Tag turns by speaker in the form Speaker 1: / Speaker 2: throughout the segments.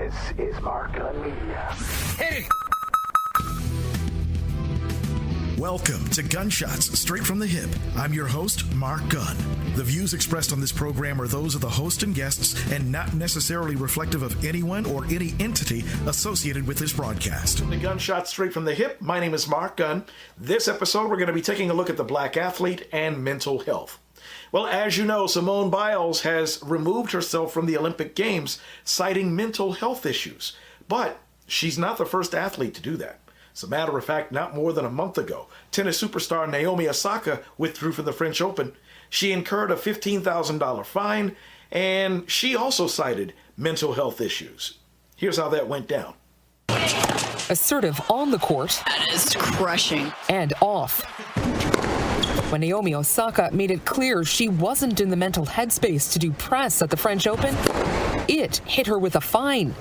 Speaker 1: This is Mark Gunn Media.
Speaker 2: Hey!
Speaker 3: Welcome to Gunshots Straight from the Hip. I'm your host, Mark Gunn. The views expressed on this program are those of the host and guests and not necessarily reflective of anyone or any entity associated with this broadcast. The Gunshots Straight from the Hip. My name is Mark Gunn. This episode, we're going to be taking a look at the black athlete and mental health. Well, as you know, Simone Biles has removed herself from the Olympic Games, citing mental health issues. But she's not the first athlete to do that. As a matter of fact, not more than a month ago, tennis superstar Naomi Osaka withdrew from the French Open. She incurred a $15,000 fine, and she also cited mental health issues. Here's how that went down.
Speaker 4: Assertive on the court.
Speaker 5: That is crushing.
Speaker 4: And off. When Naomi Osaka made it clear she wasn't in the mental headspace to do press at the French Open, it hit her with a fine.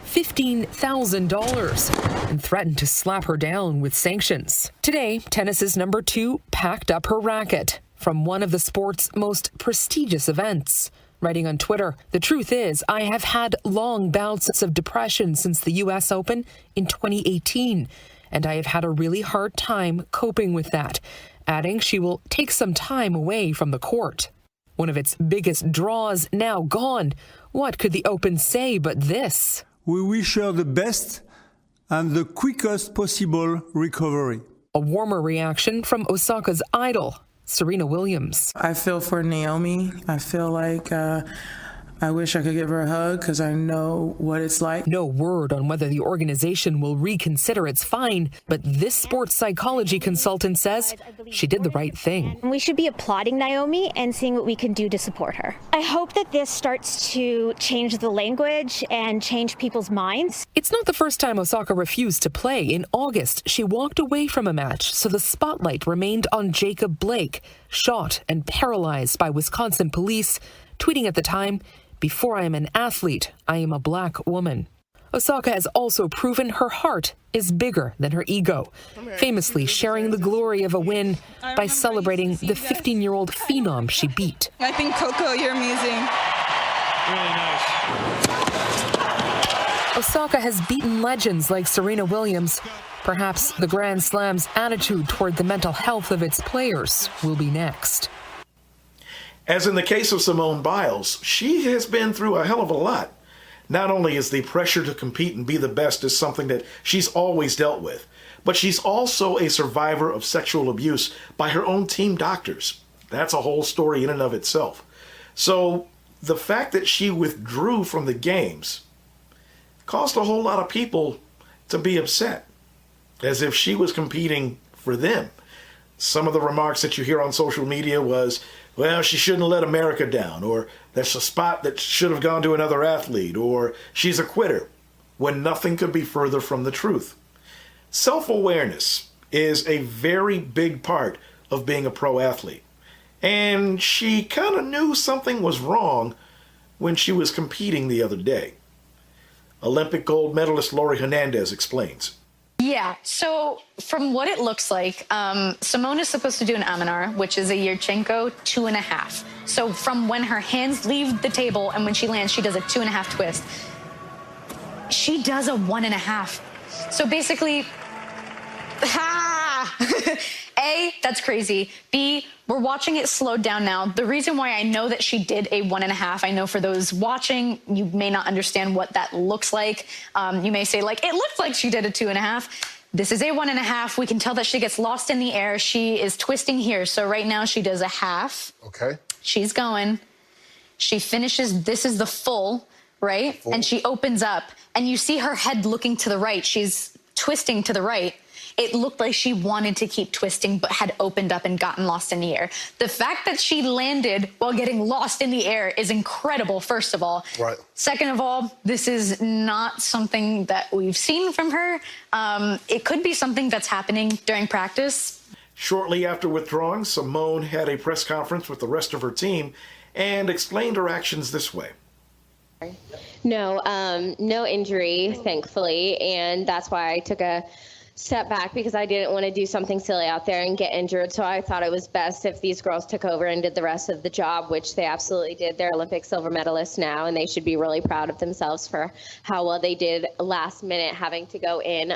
Speaker 4: $15,000 and threatened to slap her down with sanctions. Today, tennis's number 2 packed up her racket from one of the sport's most prestigious events. Writing on Twitter, "The truth is, I have had long bouts of depression since the U.S. Open in 2018, and I have had a really hard time coping with that," adding she will take some time away from the court. One of its biggest draws now gone. What could the Open say but this?
Speaker 6: We wish her the best and the quickest possible recovery.
Speaker 4: A warmer reaction from Osaka's idol, Serena Williams.
Speaker 7: I feel for Naomi. I feel like I wish I could give her a hug because I know what it's like.
Speaker 4: No word on whether the organization will reconsider its fine, but this sports psychology consultant says she did the right thing.
Speaker 8: We should be applauding Naomi and seeing what we can do to support her. I hope that this starts to change the language and change people's minds.
Speaker 4: It's not the first time Osaka refused to play. In August, she walked away from a match, so the spotlight remained on Jacob Blake, shot and paralyzed by Wisconsin police, tweeting at the time, "Before I am an athlete, I am a black woman." Osaka has also proven her heart is bigger than her ego, famously sharing the glory of a win by celebrating the 15-year-old phenom she beat.
Speaker 5: I think, Coco, you're amazing.
Speaker 2: Really nice.
Speaker 4: Osaka has beaten legends like Serena Williams. Perhaps the Grand Slam's attitude toward the mental health of its players will be next.
Speaker 3: As in the case of Simone Biles, she has been through a hell of a lot. Not only is the pressure to compete and be the best is something that she's always dealt with, but she's also a survivor of sexual abuse by her own team doctors. That's a whole story in and of itself. So the fact that she withdrew from the games caused a whole lot of people to be upset, as if she was competing for them. Some of the remarks that you hear on social media was, well, she shouldn't let America down, or there's a spot that should have gone to another athlete, or she's a quitter, when nothing could be further from the truth. Self-awareness is a very big part of being a pro athlete, and she kind of knew something was wrong when she was competing the other day. Olympic gold medalist Lori Hernandez explains.
Speaker 9: Yeah, so from what it looks like, Simone is supposed to do an Amanar, which is a Yurchenko 2.5. So from when her hands leave the table and when she lands, she does a 2.5 twist. She does a 1.5. So basically, A, that's crazy. B, we're watching it slowed down now. The reason why I know that she did a 1.5, I know for those watching, you may not understand what that looks like. You may say, like, it looks like she did a 2.5. This is a 1.5. We can tell that she gets lost in the air. She is twisting here. So right now she does a half.
Speaker 2: Okay.
Speaker 9: She's going. She finishes. This is the full, right? Full. And she opens up. And you see her head looking to the right. She's twisting to the right. It looked like she wanted to keep twisting, but had opened up and gotten lost in the air. The fact that she landed while getting lost in the air is incredible, first of all.
Speaker 2: Right.
Speaker 9: Second of all, this is not something that we've seen from her. It could be something that's happening during practice.
Speaker 3: Shortly after withdrawing, Simone had a press conference with the rest of her team and explained her actions this way.
Speaker 10: No injury, thankfully, and that's why I took a step back because I didn't want to do something silly out there and get injured. So I thought it was best if these girls took over and did the rest of the job, which they absolutely did. They're Olympic silver medalists now, and they should be really proud of themselves for how well they did last minute having to go in.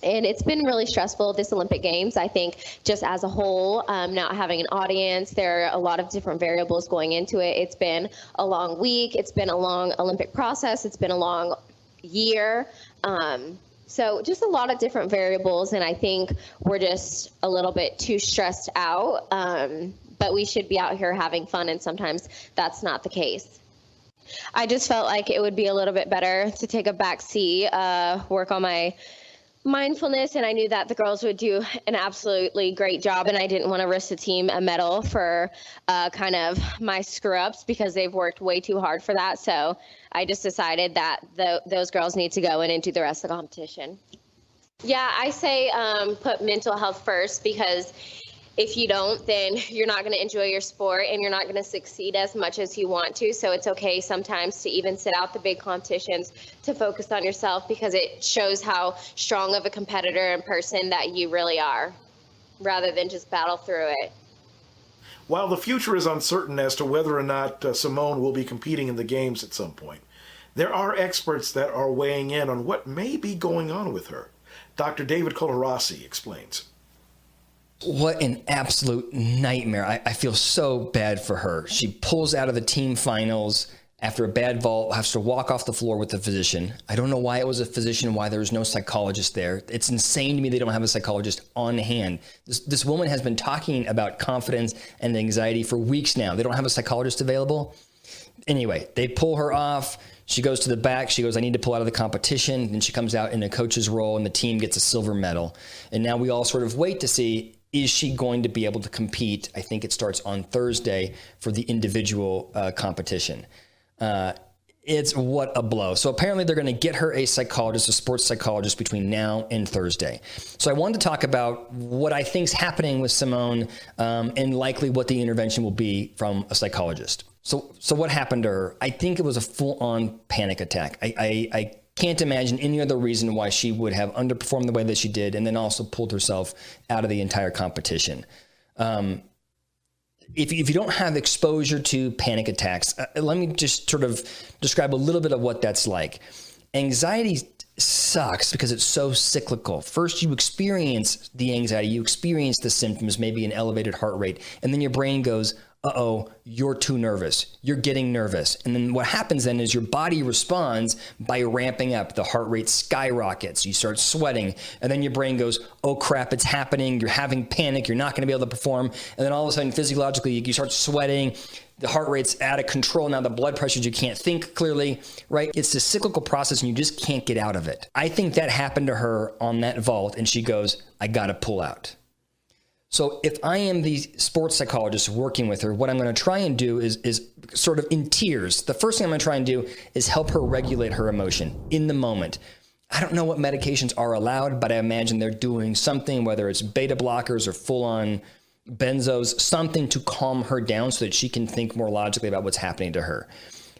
Speaker 10: And it's been really stressful, this Olympic Games. I think just as a whole, not having an audience, there are a lot of different variables going into it. It's been a long week. It's been a long Olympic process. It's been a long year. So just a lot of different variables, and I think we're just a little bit too stressed out, but we should be out here having fun, and sometimes that's not the case. I just felt like it would be a little bit better to take a back seat, work on my mindfulness, and I knew that the girls would do an absolutely great job, and I didn't want to risk the team a medal for kind of my screw-ups because they've worked way too hard for that. So I just decided that those girls need to go in and do the rest of the competition. Yeah, I say put mental health first, because if you don't, then you're not going to enjoy your sport and you're not going to succeed as much as you want to. So it's okay sometimes to even sit out the big competitions to focus on yourself, because it shows how strong of a competitor and person that you really are, rather than just battle through it.
Speaker 3: While the future is uncertain as to whether or not Simone will be competing in the games at some point, there are experts that are weighing in on what may be going on with her. Dr. David Colarossi explains.
Speaker 11: What an absolute nightmare. I feel so bad for her. She pulls out of the team finals after a bad vault, has to walk off the floor with the physician. I don't know why it was a physician, why there was no psychologist there. It's insane to me they don't have a psychologist on hand. This woman has been talking about confidence and anxiety for weeks now. They don't have a psychologist available. Anyway, they pull her off. She goes to the back. She goes, I need to pull out of the competition. Then she comes out in a coach's role, and the team gets a silver medal. And now we all sort of wait to see, is she going to be able to compete? I think it starts on Thursday for the individual competition. It's what a blow. So apparently they're going to get her a psychologist, a sports psychologist, between now and Thursday. So I wanted to talk about what I think is happening with Simone, and likely what the intervention will be from a psychologist. So what happened to her? I think it was a full-on panic attack. I can't imagine any other reason why she would have underperformed the way that she did, and then also pulled herself out of the entire competition. If you don't have exposure to panic attacks, let me just sort of describe a little bit of what that's like. Anxiety sucks because it's so cyclical. First, you experience the anxiety, you experience the symptoms, maybe an elevated heart rate, and then your brain goes, uh-oh, you're too nervous. You're getting nervous. And then what happens then is your body responds by ramping up. The heart rate skyrockets. You start sweating. And then your brain goes, oh crap, it's happening. You're having panic. You're not going to be able to perform. And then all of a sudden, physiologically, you start sweating. The heart rate's out of control. Now the blood pressure, you can't think clearly, right? It's this cyclical process, and you just can't get out of it. I think that happened to her on that vault, and she goes, I got to pull out. So if I am the sports psychologist working with her, what I'm going to try and do is sort of in tiers. The first thing I'm going to try and do is help her regulate her emotion in the moment. I don't know what medications are allowed, but I imagine they're doing something, whether it's beta blockers or full-on benzos, something to calm her down so that she can think more logically about what's happening to her.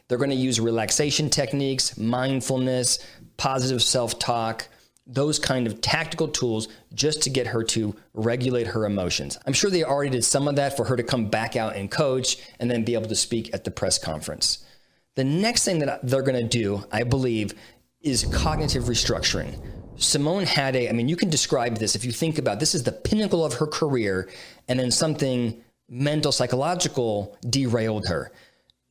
Speaker 11: They're going to use relaxation techniques, mindfulness, positive self-talk, those kind of tactical tools just to get her to regulate her emotions. I'm sure they already did some of that for her to come back out and coach and then be able to speak at the press conference. The next thing that they're going to do, I believe, is cognitive restructuring. Simone had you can describe this if you think about this is the pinnacle of her career, and then something mental, psychological derailed her.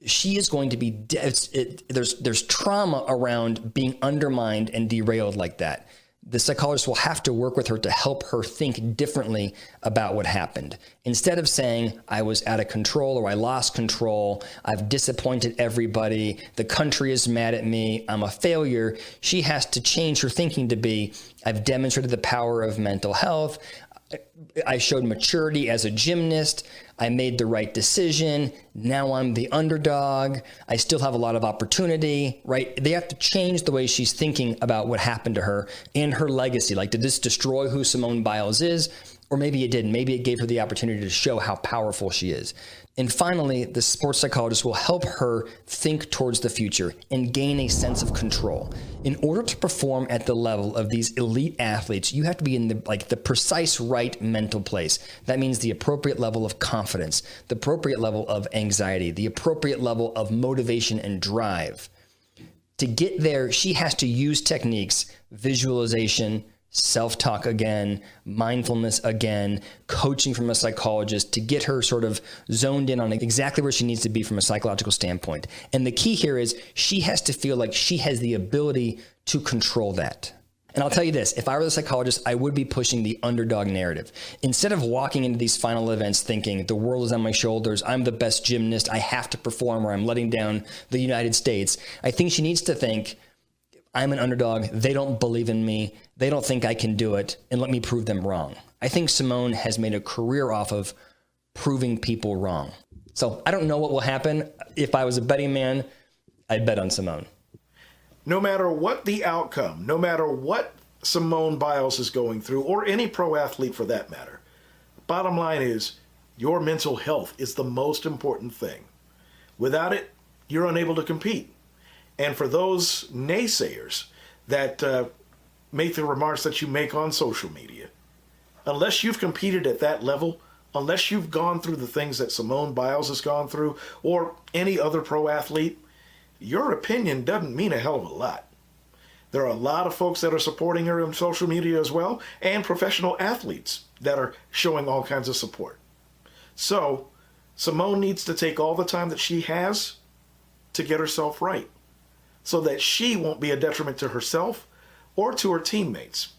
Speaker 11: She is going to be, there's trauma around being undermined and derailed like that. The psychologist will have to work with her to help her think differently about what happened. Instead of saying, I was out of control or I lost control, I've disappointed everybody, the country is mad at me, I'm a failure, she has to change her thinking to be, I've demonstrated the power of mental health, I showed maturity as a gymnast, I made the right decision, now I'm the underdog, I still have a lot of opportunity, right? They have to change the way she's thinking about what happened to her and her legacy. Like, did this destroy who Simone Biles is? Or maybe it didn't. Maybe it gave her the opportunity to show how powerful she is. And finally, the sports psychologist will help her think towards the future and gain a sense of control. In order to perform at the level of these elite athletes, you have to be in the precise right mental place. That means the appropriate level of confidence, the appropriate level of anxiety, the appropriate level of motivation and drive. To get there, she has to use techniques, visualization, self-talk again, mindfulness again, coaching from a psychologist to get her sort of zoned in on exactly where she needs to be from a psychological standpoint. And the key here is she has to feel like she has the ability to control that. And I'll tell you this, if I were the psychologist, I would be pushing the underdog narrative. Instead of walking into these final events thinking the world is on my shoulders, I'm the best gymnast, I have to perform or I'm letting down the United States, I think she needs to think, I'm an underdog, they don't believe in me, they don't think I can do it, and let me prove them wrong. I think Simone has made a career off of proving people wrong. So I don't know what will happen. If I was a betting man, I'd bet on Simone.
Speaker 3: No matter what the outcome, no matter what Simone Biles is going through, or any pro athlete for that matter, bottom line is your mental health is the most important thing. Without it, you're unable to compete. And for those naysayers that make the remarks that you make on social media, unless you've competed at that level, unless you've gone through the things that Simone Biles has gone through, or any other pro athlete, your opinion doesn't mean a hell of a lot. There are a lot of folks that are supporting her on social media as well, and professional athletes that are showing all kinds of support. So Simone needs to take all the time that she has to get herself right, so that she won't be a detriment to herself or to her teammates.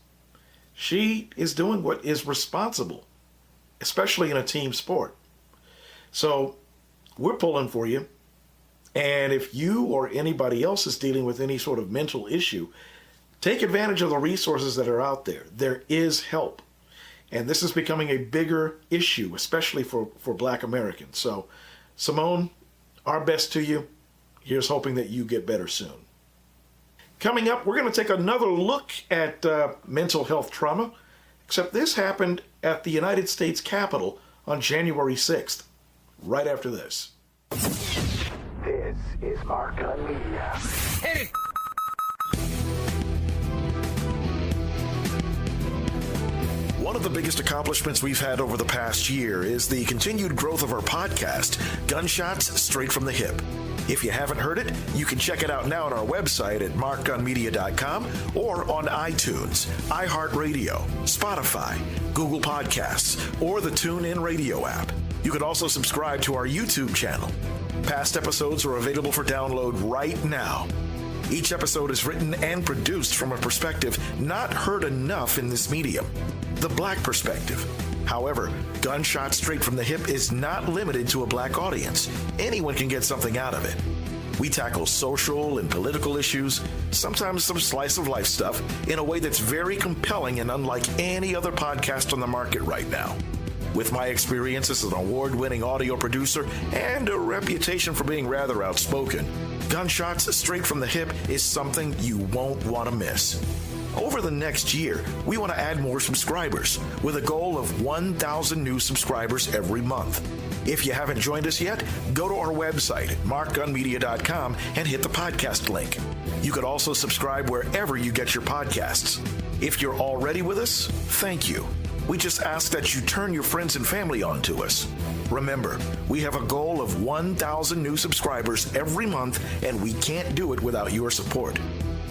Speaker 3: She is doing what is responsible, especially in a team sport. So we're pulling for you. And if you or anybody else is dealing with any sort of mental issue, take advantage of the resources that are out there. There is help. And this is becoming a bigger issue, especially for Black Americans. So Simone, our best to you. Here's hoping that you get better soon. Coming up, we're going to take another look at mental health trauma, except this happened at the United States Capitol on January 6th, right after this.
Speaker 1: This is Mark on Media.
Speaker 2: Hit it!
Speaker 3: One of the biggest accomplishments we've had over the past year is the continued growth of our podcast, Gunshots Straight from the Hip. If you haven't heard it, you can check it out now on our website at markgunmedia.com or on iTunes, iHeartRadio, Spotify, Google Podcasts, or the TuneIn Radio app. You can also subscribe to our YouTube channel. Past episodes are available for download right now. Each episode is written and produced from a perspective not heard enough in this medium, the Black perspective. However, Gunshots Straight from the Hip is not limited to a Black audience. Anyone can get something out of it. We tackle social and political issues, sometimes some slice of life stuff, in a way that's very compelling and unlike any other podcast on the market right now. With my experience as an award-winning audio producer and a reputation for being rather outspoken, Gunshots Straight from the Hip is something you won't want to miss. Over the next year, we want to add more subscribers with a goal of 1,000 new subscribers every month. If you haven't joined us yet, go to our website at markgunmedia.com and hit the podcast link. You could also subscribe wherever you get your podcasts. If you're already with us, thank you. We just ask that you turn your friends and family on to us. Remember, we have a goal of 1,000 new subscribers every month, and we can't do it without your support.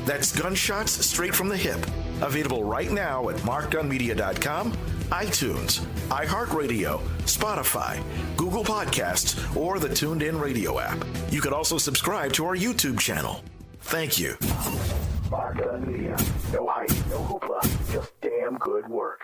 Speaker 3: That's Gunshots Straight from the Hip, available right now at markgunmedia.com, iTunes, iHeartRadio, Spotify, Google Podcasts, or the TuneIn Radio app. You can also subscribe to our YouTube channel. Thank you.
Speaker 1: Mark on Media. No hype, no hoopla, just damn good work.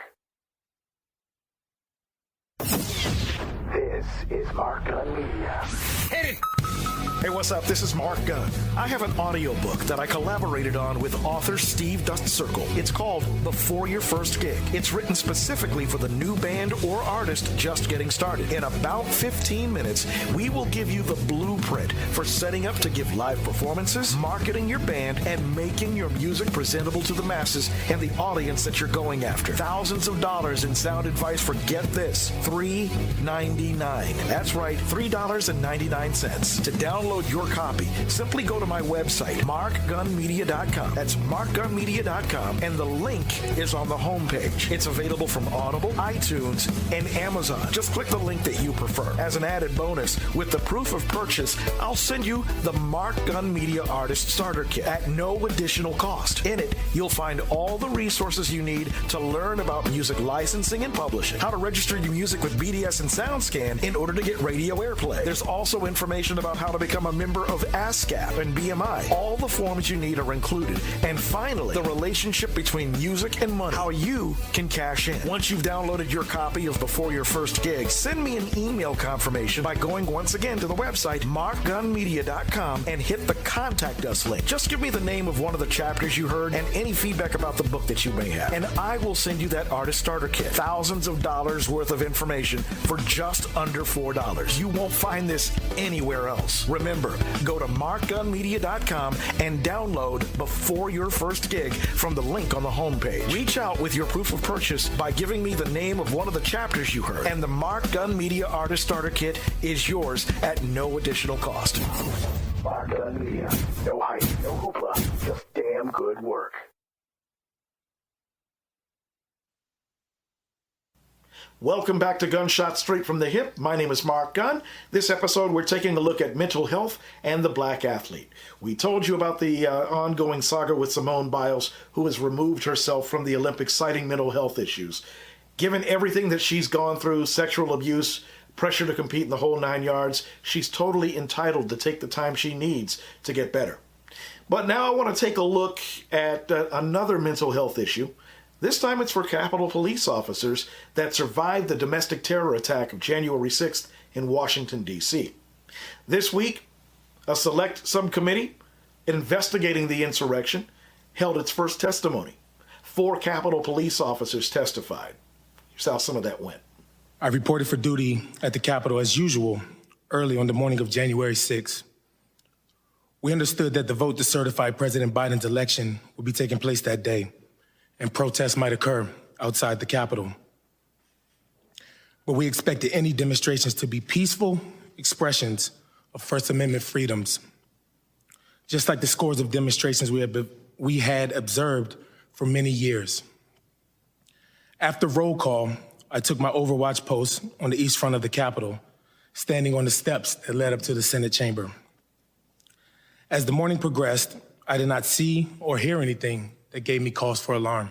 Speaker 1: This is Mark on Media.
Speaker 2: Hit it!
Speaker 3: Hey, what's up? This is Mark Gunn. I have an audiobook that I collaborated on with author Steve Dust Circle. It's called Before Your First Gig. It's written specifically for the new band or artist just getting started. In about 15 minutes, we will give you the blueprint for setting up to give live performances, marketing your band, and making your music presentable to the masses and the audience that you're going after. Thousands of dollars in sound advice for, get this, $3.99. That's right, $3.99. To download your copy, simply go to my website, markgunmedia.com. That's markgunmedia.com, and the link is on the homepage. It's available from Audible, iTunes, and Amazon. Just click the link that you prefer. As an added bonus, with the proof of purchase, I'll send you the Mark Gunn Media Artist Starter Kit at no additional cost. In it, you'll find all the resources you need to learn about music licensing and publishing, how to register your music with BDS and SoundScan in order to get radio airplay. There's also information about how to become a member of ASCAP and BMI. All the forms you need are included. And finally, the relationship between music and money, how you can cash in. Once you've downloaded your copy of Before Your First Gig, send me an email confirmation by going once again to the website, markgunmedia.com, and hit the Contact Us link. Just give me the name of one of the chapters you heard and any feedback about the book that you may have, and I will send you that Artist Starter Kit. Thousands of dollars worth of information for just under $4. You won't find this anywhere else. Remember, go to markgunmedia.com and download Before Your First Gig from the link on the homepage. Reach out with your proof of purchase by giving me the name of one of the chapters you heard, and the Mark Gunn Media Artist Starter Kit is yours at no additional cost.
Speaker 1: Mark Gunn Media. No hype, no hoopla, just damn good work.
Speaker 3: Welcome back to Gunshot Straight from the Hip. My name is Mark Gunn. This episode, we're taking a look at mental health and the black athlete. We told you about the ongoing saga with Simone Biles, who has removed herself from the Olympics, citing mental health issues. Given everything that she's gone through, sexual abuse, pressure to compete in the whole 9 yards, she's totally entitled to take the time she needs to get better. But now I want to take a look at another mental health issue. This time it's for Capitol Police officers that survived the domestic terror attack of January 6th in Washington, D.C. This week, a select subcommittee investigating the insurrection held its first testimony. 4 Capitol Police officers testified. Here's how some of that went.
Speaker 12: I reported for duty at the Capitol as usual early on the morning of January 6th. We understood that the vote to certify President Biden's election would be taking place that day, and protests might occur outside the Capitol. But we expected any demonstrations to be peaceful expressions of First Amendment freedoms, just like the scores of demonstrations we had observed for many years. After roll call, I took my overwatch post on the east front of the Capitol, standing on the steps that led up to the Senate chamber. As the morning progressed, I did not see or hear anything that gave me cause for alarm.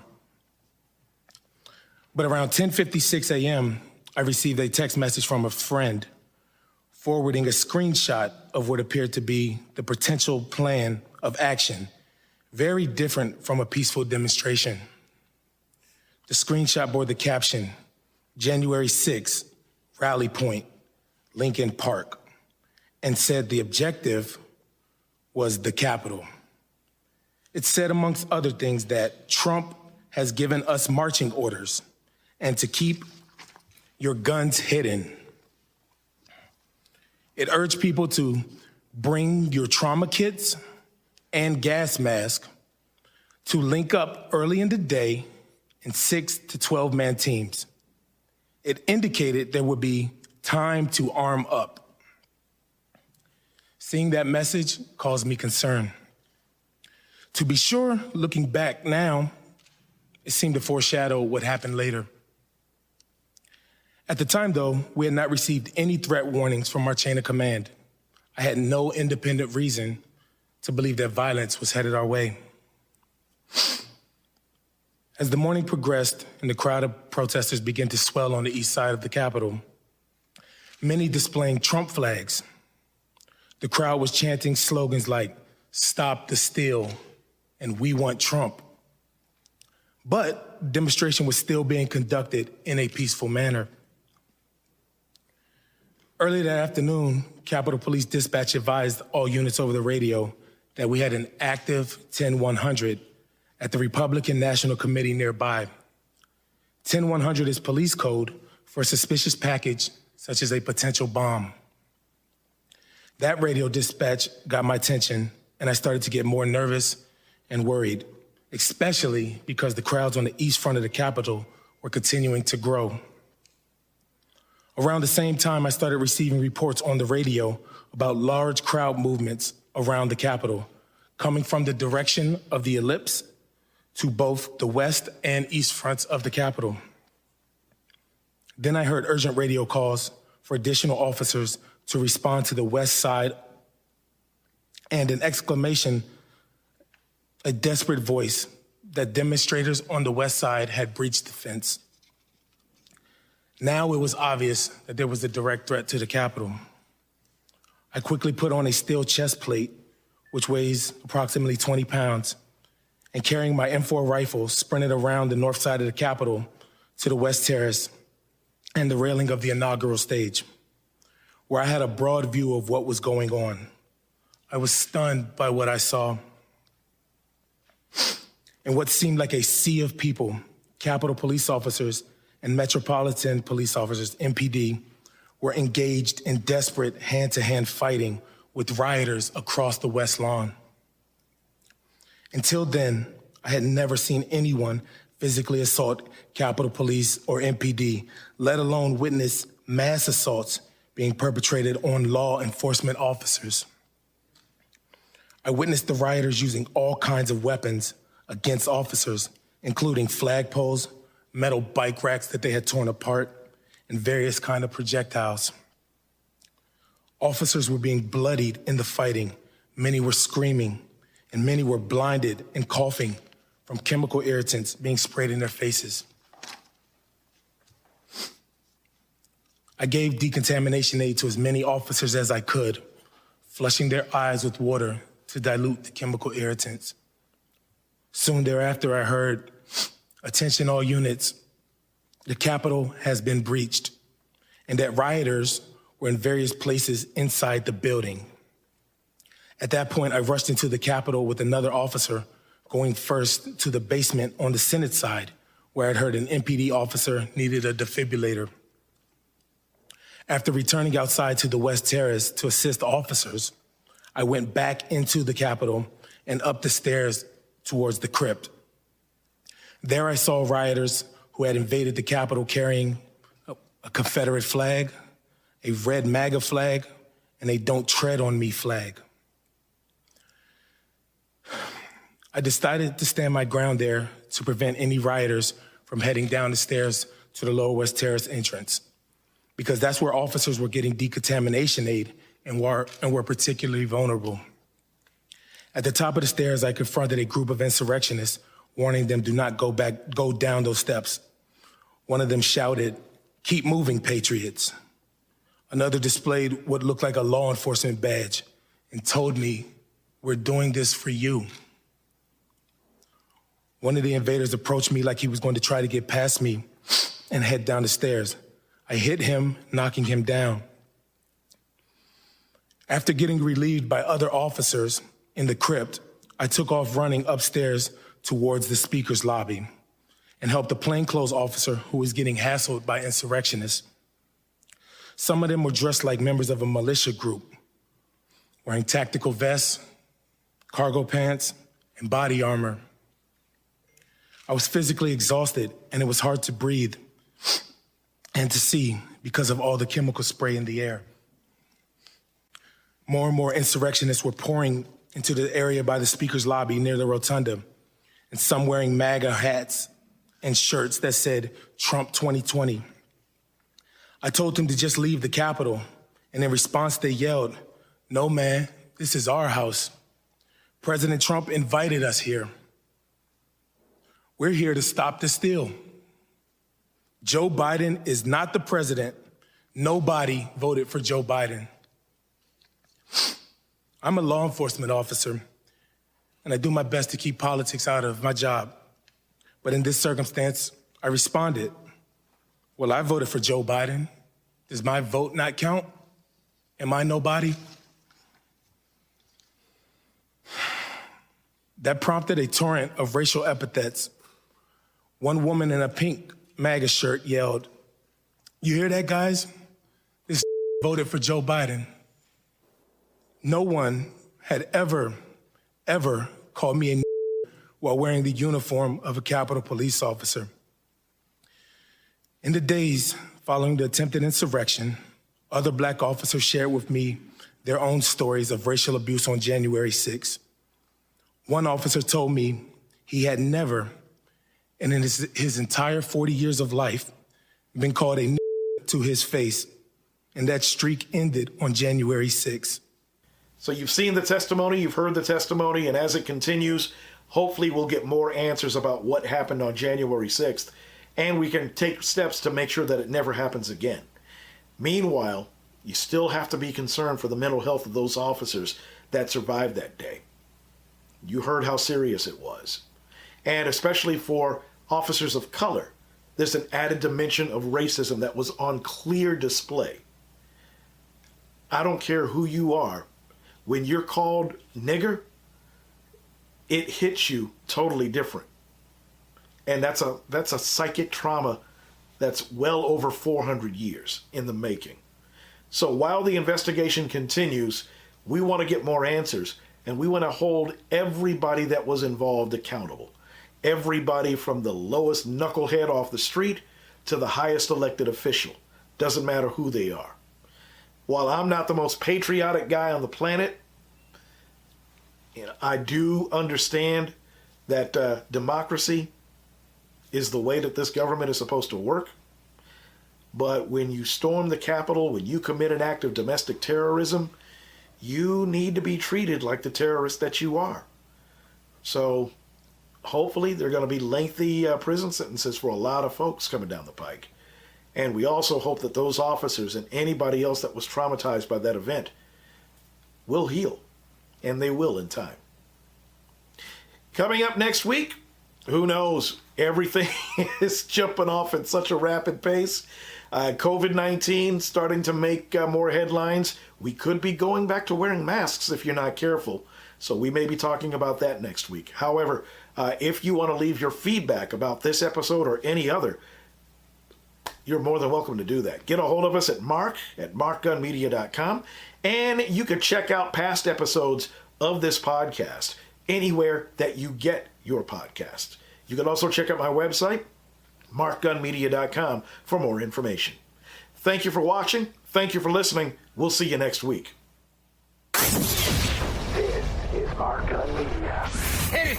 Speaker 12: But around 10:56 a.m., I received a text message from a friend forwarding a screenshot of what appeared to be the potential plan of action, very different from a peaceful demonstration. The screenshot bore the caption, January 6th, Rally Point, Lincoln Park, and said the objective was the Capitol. It said, amongst other things, that Trump has given us marching orders and to keep your guns hidden. It urged people to bring your trauma kits and gas mask, to link up early in the day in 6 to 12-man teams. It indicated there would be time to arm up. Seeing that message caused me concern. To be sure, looking back now, it seemed to foreshadow what happened later. At the time, though, we had not received any threat warnings from our chain of command. I had no independent reason to believe that violence was headed our way. As the morning progressed and the crowd of protesters began to swell on the east side of the Capitol, many displaying Trump flags, the crowd was chanting slogans like, "Stop the steal," and "We want Trump." But demonstration was still being conducted in a peaceful manner. Early that afternoon, Capitol Police Dispatch advised all units over the radio that we had an active 10100 at the Republican National Committee nearby. 10100 is police code for a suspicious package, such as a potential bomb. That radio dispatch got my attention, and I started to get more nervous and worried, especially because the crowds on the east front of the Capitol were continuing to grow. Around the same time, I started receiving reports on the radio about large crowd movements around the Capitol, coming from the direction of the ellipse to both the west and east fronts of the Capitol. Then I heard urgent radio calls for additional officers to respond to the west side, and an exclamation, a desperate voice, that demonstrators on the west side had breached the fence. Now it was obvious that there was a direct threat to the Capitol. I quickly put on a steel chest plate, which weighs approximately 20 pounds, and carrying my M4 rifle, sprinted around the north side of the Capitol to the West Terrace and the railing of the inaugural stage, where I had a broad view of what was going on. I was stunned by what I saw. In what seemed like a sea of people, Capitol police officers and Metropolitan police officers, MPD, were engaged in desperate hand-to-hand fighting with rioters across the West Lawn. Until then, I had never seen anyone physically assault Capitol Police or MPD, let alone witness mass assaults being perpetrated on law enforcement officers. I witnessed the rioters using all kinds of weapons against officers, including flagpoles, metal bike racks that they had torn apart, and various kinds of projectiles. Officers were being bloodied in the fighting. Many were screaming, and many were blinded and coughing from chemical irritants being sprayed in their faces. I gave decontamination aid to as many officers as I could, flushing their eyes with water to dilute the chemical irritants. Soon thereafter, I heard, "Attention all units, the Capitol has been breached," and that rioters were in various places inside the building. At that point, I rushed into the Capitol with another officer, going first to the basement on the Senate side, where I'd heard an MPD officer needed a defibrillator. After returning outside to the West Terrace to assist officers, I went back into the Capitol and up the stairs towards the crypt. There I saw rioters who had invaded the Capitol carrying a Confederate flag, a red MAGA flag, and a "Don't Tread on Me" flag. I decided to stand my ground there to prevent any rioters from heading down the stairs to the Lower West Terrace entrance, because that's where officers were getting decontamination aid and were particularly vulnerable. At the top of the stairs, I confronted a group of insurrectionists, warning them do not go down those steps. One of them shouted, "Keep moving, patriots." Another displayed what looked like a law enforcement badge and told me, "We're doing this for you." One of the invaders approached me like he was going to try to get past me and head down the stairs. I hit him, knocking him down. After getting relieved by other officers in the crypt, I took off running upstairs towards the speaker's lobby and helped a plainclothes officer who was getting hassled by insurrectionists. Some of them were dressed like members of a militia group, wearing tactical vests, cargo pants, and body armor. I was physically exhausted, and it was hard to breathe and to see because of all the chemical spray in the air. More and more insurrectionists were pouring into the area by the speaker's lobby near the rotunda, and some wearing MAGA hats and shirts that said Trump 2020. I told them to just leave the Capitol, and in response they yelled, "No, man, this is our house. President Trump invited us here. We're here to stop the steal. Joe Biden is not the president. Nobody voted for Joe Biden." I'm a law enforcement officer, and I do my best to keep politics out of my job. But in this circumstance, I responded, "Well, I voted for Joe Biden. Does my vote not count?" Am I nobody? That prompted a torrent of racial epithets. One woman in a pink MAGA shirt yelled, "You hear that, guys? This voted for Joe Biden." No one had ever called me a while wearing the uniform of a Capitol Police officer. In the days following the attempted insurrection, other Black officers shared with me their own stories of racial abuse on January 6th. One officer told me he had never, and in his entire 40 years of life, been called a to his face, and that streak ended on January 6th.
Speaker 3: So you've seen the testimony, you've heard the testimony, and as it continues, hopefully we'll get more answers about what happened on January 6th, and we can take steps to make sure that it never happens again. Meanwhile, you still have to be concerned for the mental health of those officers that survived that day. You heard how serious it was. And especially for officers of color, there's an added dimension of racism that was on clear display. I don't care who you are. When you're called nigger, it hits you totally different. And that's a psychic trauma that's well over 400 years in the making. So while the investigation continues, we want to get more answers, and we want to hold everybody that was involved accountable. Everybody from the lowest knucklehead off the street to the highest elected official. Doesn't matter who they are. While I'm not the most patriotic guy on the planet, I do understand that democracy is the way that this government is supposed to work. But when you storm the Capitol, when you commit an act of domestic terrorism, you need to be treated like the terrorist that you are. So hopefully there are going to be lengthy prison sentences for a lot of folks coming down the pike. And we also hope that those officers and anybody else that was traumatized by that event will heal. And they will in time. Coming up next week, who knows? Everything is jumping off at such a rapid pace. COVID-19 starting to make more headlines. We could be going back to wearing masks if you're not careful. So we may be talking about that next week. However, if you want to leave your feedback about this episode or any other, you're more than welcome to do that. Get a hold of us at mark@markgunmedia.com, and you can check out past episodes of this podcast anywhere that you get your podcast. You can also check out my website, markgunmedia.com, for more information. Thank you for watching. Thank you for listening. We'll see you next week.
Speaker 1: This is Mark Gunn Media.
Speaker 2: Hit it!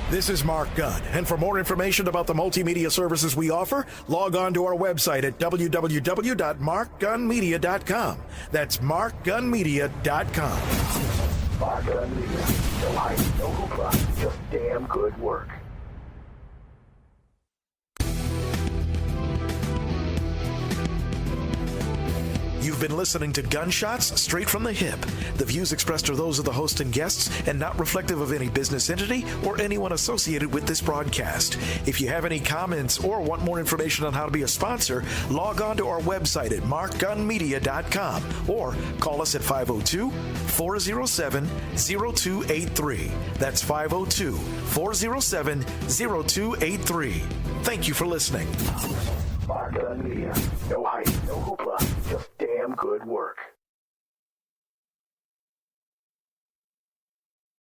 Speaker 3: This is Mark Gunn, and for more information about the multimedia services we offer, log on to our website at www.markgunmedia.com. That's markgunmedia.com.
Speaker 1: Mark Gunn Media. No hype, no hoopla, just damn good work.
Speaker 3: You've been listening to Gunshots Straight from the Hip. The views expressed are those of the host and guests and not reflective of any business entity or anyone associated with this broadcast. If you have any comments or want more information on how to be a sponsor, log on to our website at markgunmedia.com or call us at 502-407-0283. That's 502-407-0283. Thank you for listening.
Speaker 1: Mark Gunn Media. No hype, no hoopla, just damn good work.